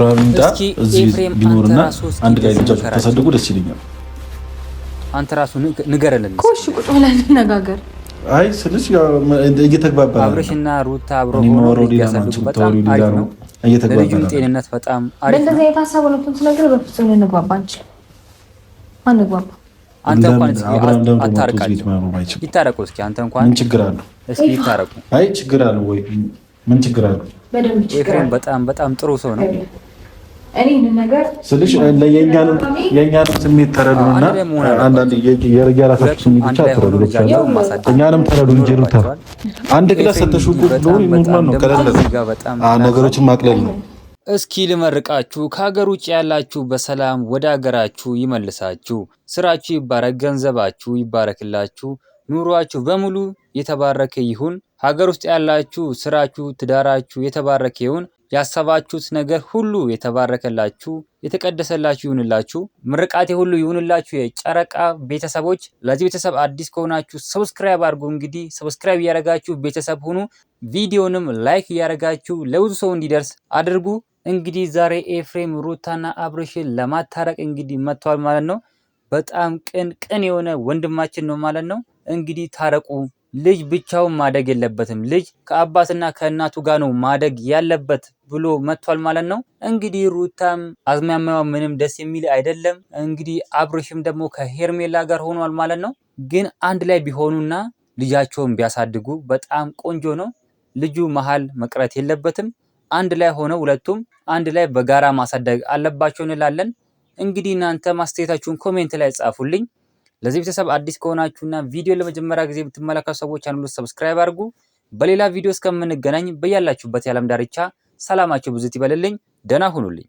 ብራቪንዳ እዚህ ቢኖርና አንድ ጋር ልጃችሁ ተሰደጉ ደስ ይለኛል። አንተ ራሱ ንገረልን ኮሽ ቁጭ ብለን እንነጋገር። አይ ስልሽ እየተግባባ ነው። አብረሽና ሩታ አብረው ሆኖ ያሳልፉ በጣም አሪፍ ነው። እየተግባባ ነው። ጤንነት በጣም አሪፍ ነው። እንደዚህ የታሰበው ነው ነገር በፍጹም እንግባባ አንችል። አንግባባ አንተ እንኳን አታርቃችሁ ይታረቁ። እስኪ አንተ እንኳን ምን ችግር አለው? እስኪ ይታረቁ። አይ ችግር አለው ወይ? ምን ችግር አለው? በደንብ ችግር አለው። በጣም በጣም ጥሩ ሰው ነው። እኔ ነገር ስልሽ የኛንም ስሜት ተረዱና አንዳንድ የራሳችሁ ስሜት ብቻ ተረዱ። እኛንም ተረዱ እንጂ ሩታ አንድ ክላስ ሰተሽው ብሎ ኖርማል ነው። ቀለል ነገሮችን ማቅለል ነው። እስኪ ልመርቃችሁ። ከሀገር ውጭ ያላችሁ በሰላም ወደ ሀገራችሁ ይመልሳችሁ። ስራችሁ ይባረክ፣ ገንዘባችሁ ይባረክላችሁ፣ ኑሯችሁ በሙሉ የተባረከ ይሁን። ሀገር ውስጥ ያላችሁ ስራችሁ፣ ትዳራችሁ የተባረከ ይሁን። ያሰባችሁት ነገር ሁሉ የተባረከላችሁ የተቀደሰላችሁ ይሁንላችሁ። ምርቃቴ ሁሉ ይሁንላችሁ። የጨረቃ ቤተሰቦች ለዚህ ቤተሰብ አዲስ ከሆናችሁ ሰብስክራይብ አድርጉ። እንግዲህ ሰብስክራይብ እያደረጋችሁ ቤተሰብ ሁኑ። ቪዲዮንም ላይክ እያደረጋችሁ ለብዙ ሰው እንዲደርስ አድርጉ። እንግዲህ ዛሬ ኤፍሬም ሩታና አብርሽን ለማታረቅ እንግዲህ መጥቷል ማለት ነው። በጣም ቅን የሆነ ወንድማችን ነው ማለት ነው። እንግዲህ ታረቁ። ልጅ ብቻውን ማደግ የለበትም። ልጅ ከአባትና ከእናቱ ጋር ነው ማደግ ያለበት ብሎ መጥቷል ማለት ነው። እንግዲህ ሩታም አዝማሚያዋ ምንም ደስ የሚል አይደለም። እንግዲህ አብርሽም ደግሞ ከሄርሜላ ጋር ሆኗል ማለት ነው። ግን አንድ ላይ ቢሆኑና ልጃቸውን ቢያሳድጉ በጣም ቆንጆ ነው። ልጁ መሀል መቅረት የለበትም። አንድ ላይ ሆነው ሁለቱም አንድ ላይ በጋራ ማሳደግ አለባቸው እንላለን። እንግዲህ እናንተ ማስተያየታችሁን ኮሜንት ላይ ጻፉልኝ። ለዚህ ቤተሰብ አዲስ ከሆናችሁና ቪዲዮ ለመጀመሪያ ጊዜ የምትመለከቱ ሰዎች አንዱ ሰብስክራይብ አድርጉ። በሌላ ቪዲዮ እስከምንገናኝ በያላችሁበት የዓለም ዳርቻ ሰላማችሁ ብዙ ይበልልኝ። ደህና ሁኑልኝ።